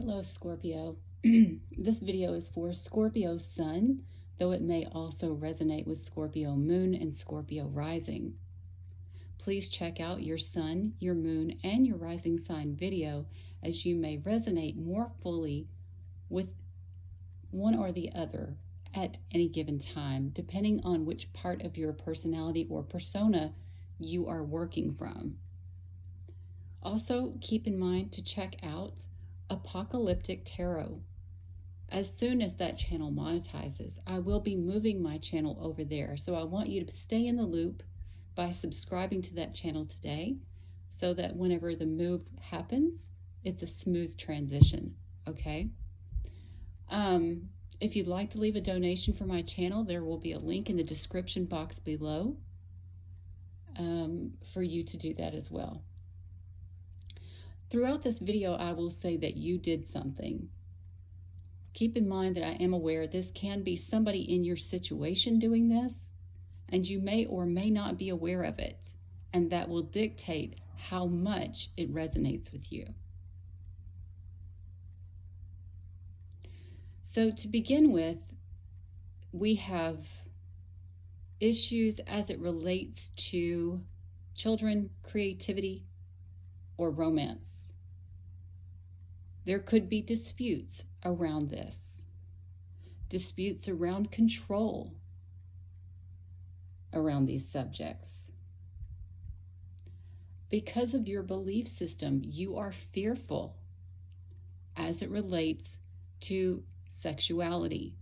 Hello, Scorpio. This video is for Scorpio Sun, though it may also resonate with Scorpio Moon and Scorpio Rising. Please check out your Sun, your Moon, and your Rising sign video, as you may resonate more fully with one or the other at any given time, depending on which part of your personality or persona you are working from. Also, keep in mind to check out Apocalyptic Tarot. As soon as that channel monetizes, I will be moving my channel over there. So I want you to stay in the loop by subscribing to that channel today, so that whenever the move happens, it's a smooth transition, okay? If you'd like to leave a donation for my channel, there will be a link in the description box below for you to do that as well. Throughout this video, I will say that you did something. Keep in mind that I am aware this can be somebody in your situation doing this, and you may or may not be aware of it, and that will dictate how much it resonates with you. So to begin with, we have issues as it relates to children, creativity, or romance. There could be disputes around this, disputes around control around these subjects. Because of your belief system, you are fearful as it relates to sexuality.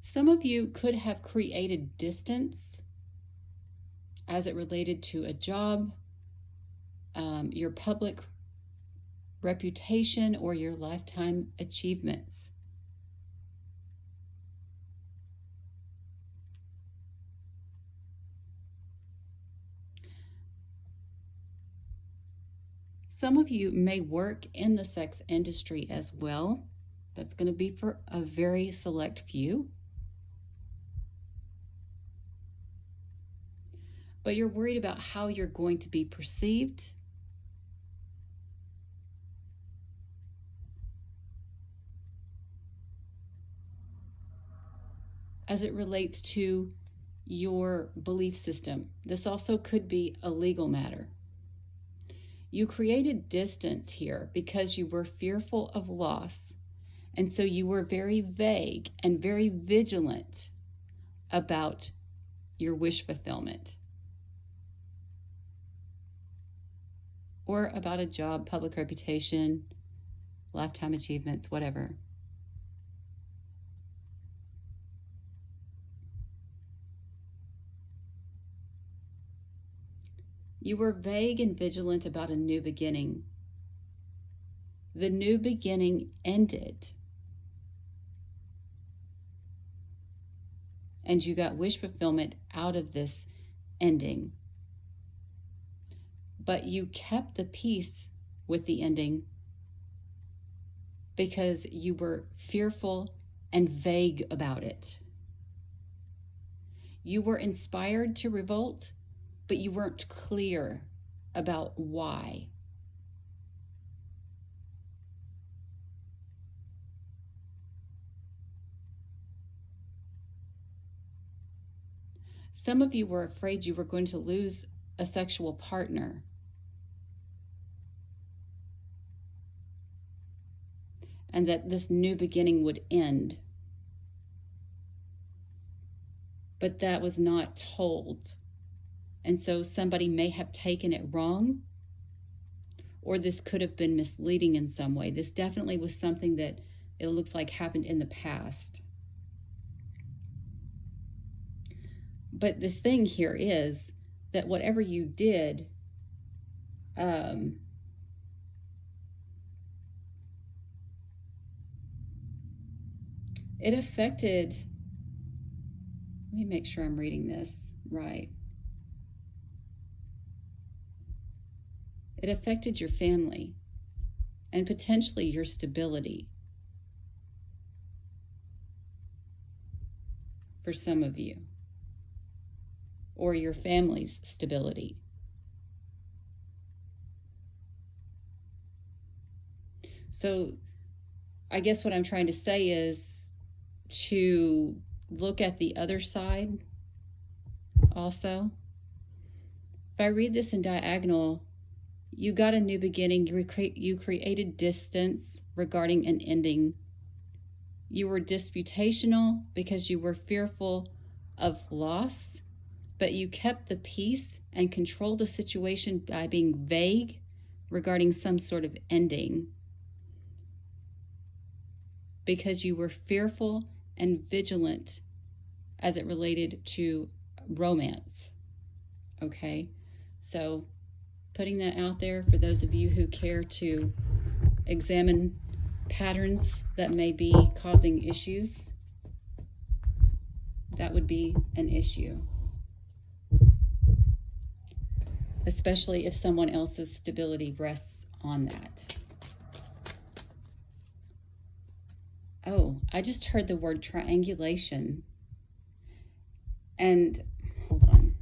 Some of you could have created distance as it related to a job, your public reputation, or your lifetime achievements. Some of you may work in the sex industry as well. That's going to be for a very select few. But you're worried about how you're going to be perceived. As it relates to your belief system. This also could be a legal matter. You created distance here because you were fearful of loss, and so you were very vague and very vigilant about your wish fulfillment, or about a job, public reputation, lifetime achievements, whatever. You were vague and vigilant about a new beginning. The new beginning ended, and you got wish fulfillment out of this ending. But you kept the peace with the ending because you were fearful and vague about it. You were inspired to revolt, but you weren't clear about why. Some of you were afraid you were going to lose a sexual partner. And that this new beginning would end. But that was not told. And so somebody may have taken it wrong, or this could have been misleading in some way. This definitely was something that it looks like happened in the past. But the thing here is that whatever you did, it affected, let me make sure I'm reading this right. It affected your family and potentially your stability. for some of you, or your family's stability. So I guess what I'm trying to say is to look at the other side also. If I read this in diagonal, you got a new beginning. You created distance regarding an ending. You were disputational because you were fearful of loss, but you kept the peace and controlled the situation by being vague regarding some sort of ending, because you were fearful and vigilant as it related to romance. Okay, so putting that out there for those of you who care to examine patterns that may be causing issues, that would be an issue. Especially if someone else's stability rests on that. Oh, I just heard the word triangulation. And hold on.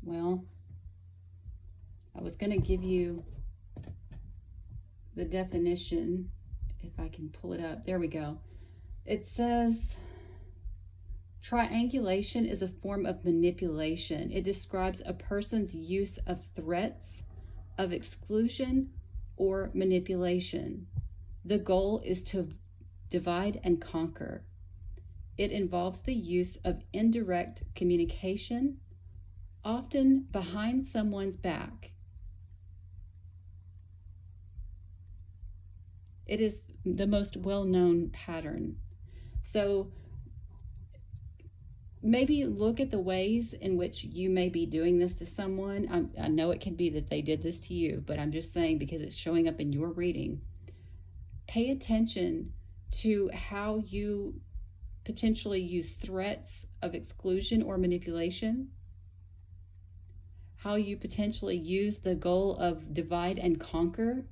Well, I was going to give you the definition, if I can pull it up. There we go. It says, triangulation is a form of manipulation. It describes a person's use of threats of exclusion or manipulation. The goal is to divide and conquer. It involves the use of indirect communication, often behind someone's back. It is the most well-known pattern. So maybe look at the ways in which you may be doing this to someone. I know it can be that they did this to you, but I'm just saying because it's showing up in your reading. Pay attention to how you potentially use threats of exclusion or manipulation, how you potentially use the goal of divide and conquer,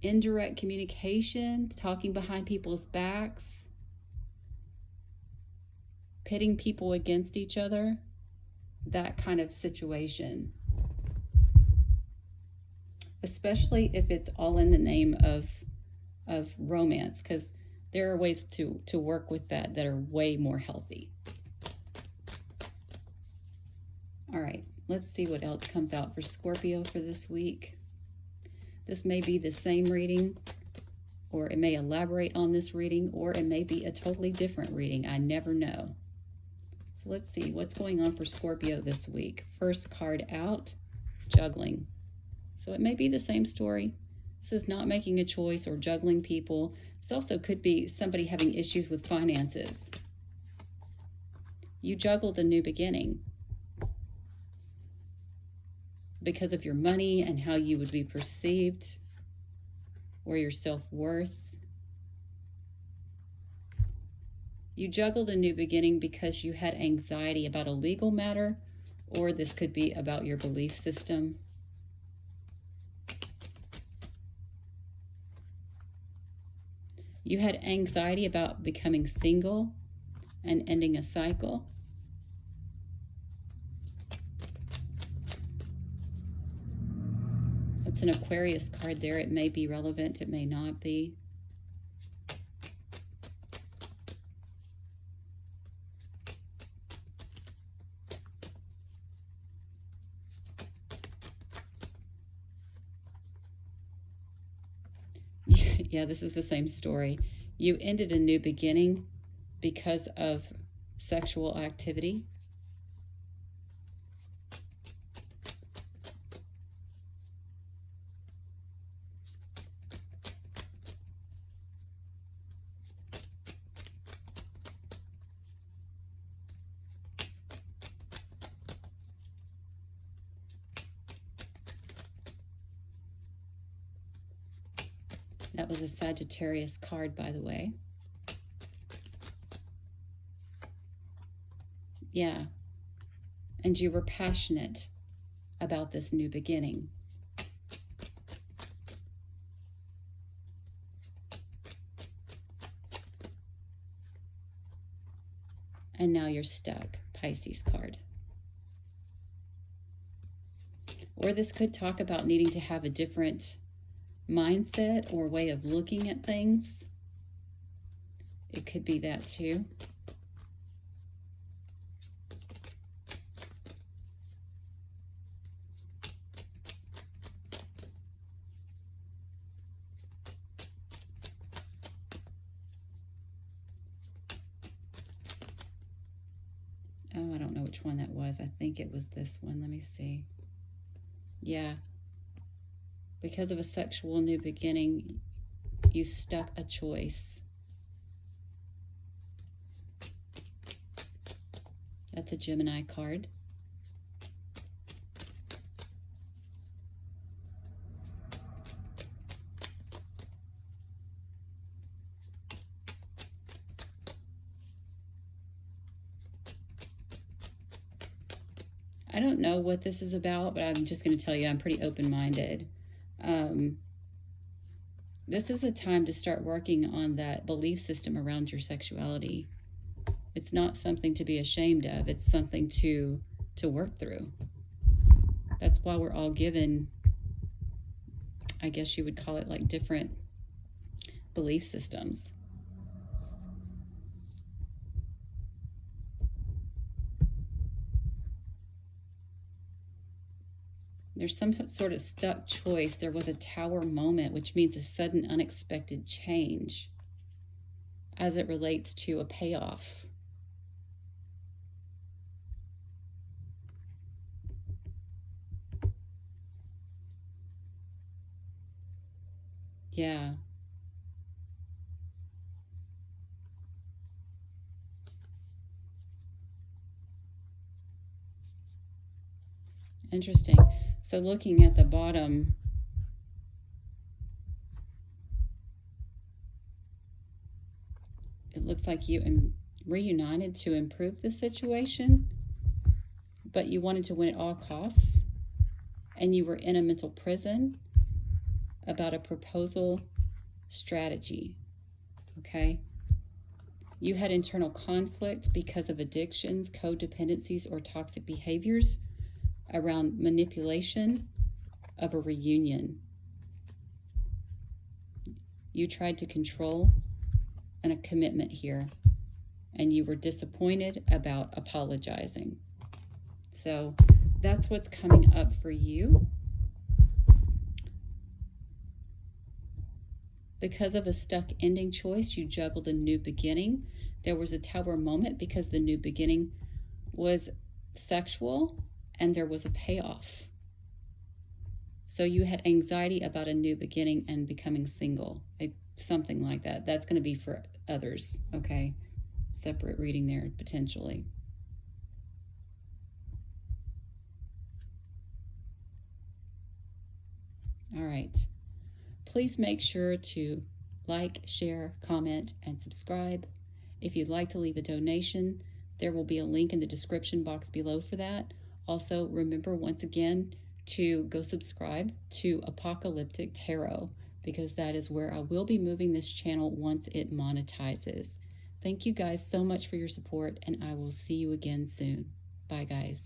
indirect communication, talking behind people's backs, pitting people against each other, that kind of situation. Especially if it's all in the name of romance, because there are ways to work with that are way more healthy. All right, let's see what else comes out for Scorpio for this week. This may be the same reading, or it may elaborate on this reading, or it may be a totally different reading. I never know. So let's see what's going on for Scorpio this week. First card out, juggling. So it may be the same story. This is not making a choice or juggling people. This also could be somebody having issues with finances. You juggled a new beginning because of your money and how you would be perceived, or your self-worth. You juggled a new beginning because you had anxiety about a legal matter, or this could be about your belief system. You had anxiety about becoming single and ending a cycle. It's an Aquarius card there. It may be relevant, it may not be. Yeah, this is the same story. You ended a new beginning because of sexual activity. That was a Sagittarius card, by the way. Yeah. And you were passionate about this new beginning. And now you're stuck, Pisces card. Or this could talk about needing to have a different mindset or way of looking at things. It could be that too. Oh, I don't know which one that was. I think it was this one. Let me see. Yeah. Because of a sexual new beginning, you stuck a choice. That's a Gemini card. I don't know what this is about, but I'm just going to tell you I'm pretty open-minded. This is a time to start working on that belief system around your sexuality. It's not something to be ashamed of. It's something to work through. That's why we're all given, I guess you would call it, like different belief systems. There's some sort of stuck choice. There was a Tower moment, which means a sudden unexpected change as it relates to a payoff. Yeah. Interesting. So looking at the bottom, it looks like you reunited to improve the situation, but you wanted to win at all costs, and you were in a mental prison about a proposal strategy, okay? You had internal conflict because of addictions, codependencies, or toxic behaviors around manipulation of a reunion. You tried to control a commitment here, and you were disappointed about apologizing. So that's what's coming up for you. Because of a stuck ending choice, you juggled a new beginning. There was a Tower moment because the new beginning was sexual and there was a payoff. So you had anxiety about a new beginning and becoming single, something like that. That's going to be for others, okay? Separate reading there, potentially. All right. Please make sure to like, share, comment, and subscribe. If you'd like to leave a donation, there will be a link in the description box below for that. Also, remember once again to go subscribe to Apocalyptic Tarot, because that is where I will be moving this channel once it monetizes. Thank you guys so much for your support, and I will see you again soon. Bye, guys.